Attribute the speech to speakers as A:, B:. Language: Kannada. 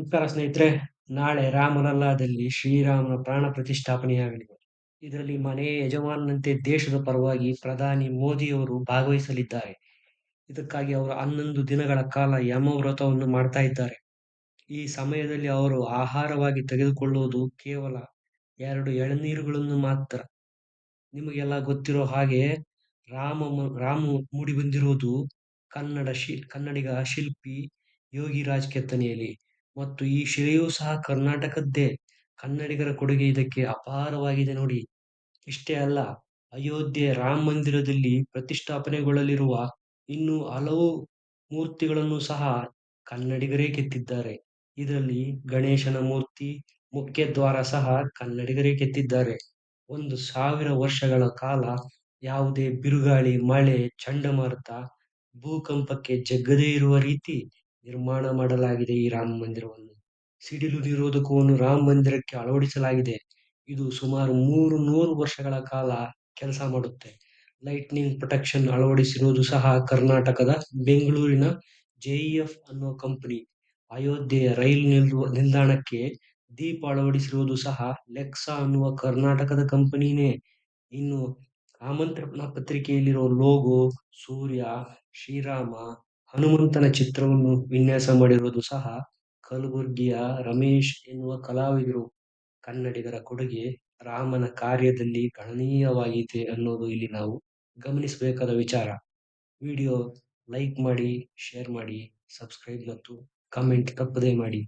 A: ನಮಸ್ಕಾರ ಸ್ನೇಹಿತರೆ. ನಾಳೆ ರಾಮಲಲ್ಲಾದಲ್ಲಿ ಶ್ರೀರಾಮನ ಪ್ರಾಣ ಪ್ರತಿಷ್ಠಾಪನೆಯಾಗಲಿದೆ. ಇದರಲ್ಲಿ ಮನೆ ಯಜಮಾನನಂತೆ ದೇಶದ ಪರವಾಗಿ ಪ್ರಧಾನಿ ಮೋದಿಯವರು ಭಾಗವಹಿಸಲಿದ್ದಾರೆ. ಇದಕ್ಕಾಗಿ ಅವರು 11 ದಿನಗಳ ಕಾಲ ಯಮವ್ರತವನ್ನು ಮಾಡ್ತಾ ಇದ್ದಾರೆ. ಈ ಸಮಯದಲ್ಲಿ ಅವರು ಆಹಾರವಾಗಿ ತೆಗೆದುಕೊಳ್ಳುವುದು ಕೇವಲ 2 ಎಳನೀರುಗಳನ್ನು ಮಾತ್ರ. ನಿಮಗೆಲ್ಲ ಗೊತ್ತಿರೋ ಹಾಗೆ ರಾಮು ಮೂಡಿಬಂದಿರುವುದು ಕನ್ನಡಿಗ ಶಿಲ್ಪಿ ಯೋಗಿರಾಜ್ ಕೆತ್ತನೆಯಲ್ಲಿ. ಮತ್ತು ಈ ಶಿಲೆಯೂ ಸಹ ಕರ್ನಾಟಕದ್ದೇ. ಕನ್ನಡಿಗರ ಕೊಡುಗೆ ಇದಕ್ಕೆ ಅಪಾರವಾಗಿದೆ ನೋಡಿ. ಇಷ್ಟೇ ಅಲ್ಲ, ಅಯೋಧ್ಯೆ ರಾಮ ಮಂದಿರದಲ್ಲಿ ಪ್ರತಿಷ್ಠಾಪನೆಗೊಳ್ಳಲಿರುವ ಇನ್ನೂ ಹಲವು ಮೂರ್ತಿಗಳನ್ನು ಸಹ ಕನ್ನಡಿಗರೇ ಕೆತ್ತಿದ್ದಾರೆ. ಇದರಲ್ಲಿ ಗಣೇಶನ ಮೂರ್ತಿ, ಮುಖ್ಯದ್ವಾರ ಸಹ ಕನ್ನಡಿಗರೇ ಕೆತ್ತಿದ್ದಾರೆ. 1000 ವರ್ಷಗಳ ಕಾಲ ಯಾವುದೇ ಬಿರುಗಾಳಿ, ಮಳೆ, ಚಂಡಮಾರುತ, ಭೂಕಂಪಕ್ಕೆ ಜಗ್ಗದೇ ಇರುವ ರೀತಿ ನಿರ್ಮಾಣ ಮಾಡಲಾಗಿದೆ ಈ ರಾಮ ಮಂದಿರವನ್ನು. ಸಿಡಿಲು ನಿರೋಧಕವನ್ನು ರಾಮ ಮಂದಿರಕ್ಕೆ ಅಳವಡಿಸಲಾಗಿದೆ. ಇದು ಸುಮಾರು 300 ವರ್ಷಗಳ ಕಾಲ ಕೆಲಸ ಮಾಡುತ್ತೆ. ಲೈಟ್ನಿಂಗ್ ಪ್ರೊಟೆಕ್ಷನ್ ಅಳವಡಿಸಿರುವುದು ಸಹ ಕರ್ನಾಟಕದ ಬೆಂಗಳೂರಿನ ಜೆಇಎಫ್ ಅನ್ನೋ ಕಂಪನಿ. ಅಯೋಧ್ಯೆಯ ರೈಲು ನಿಲ್ದಾಣಕ್ಕೆ ದೀಪ ಅಳವಡಿಸಿರುವುದು ಸಹ ಲೆಕ್ಸಾ ಅನ್ನುವ ಕರ್ನಾಟಕದ ಕಂಪನಿನೇ. ಇನ್ನು ಆಮಂತ್ರಣ ಪತ್ರಿಕೆಯಲ್ಲಿರೋ ಲೋಗೋ, ಸೂರ್ಯ, ಶ್ರೀರಾಮ, ಹನುಮಂತನ ಚಿತ್ರವನ್ನು ವಿನ್ಯಾಸ ಮಾಡಿರುವುದು ಸಹ ಕಲಬುರ್ಗಿಯ ರಮೇಶ್ ಎನ್ನುವ ಕಲಾವಿದರು. ಕನ್ನಡಿಗರ ಕೊಡುಗೆ ರಾಮನ ಕಾರ್ಯದಲ್ಲಿ ಗಣನೀಯವಾಗಿದೆ ಅನ್ನೋದು ಇಲ್ಲಿ ನಾವು ಗಮನಿಸಬೇಕಾದ ವಿಚಾರ. ವಿಡಿಯೋ ಲೈಕ್ ಮಾಡಿ, ಶೇರ್ ಮಾಡಿ, ಸಬ್ಸ್ಕ್ರೈಬ್ ಮತ್ತು ಕಮೆಂಟ್ ತಪ್ಪದೇ ಮಾಡಿ.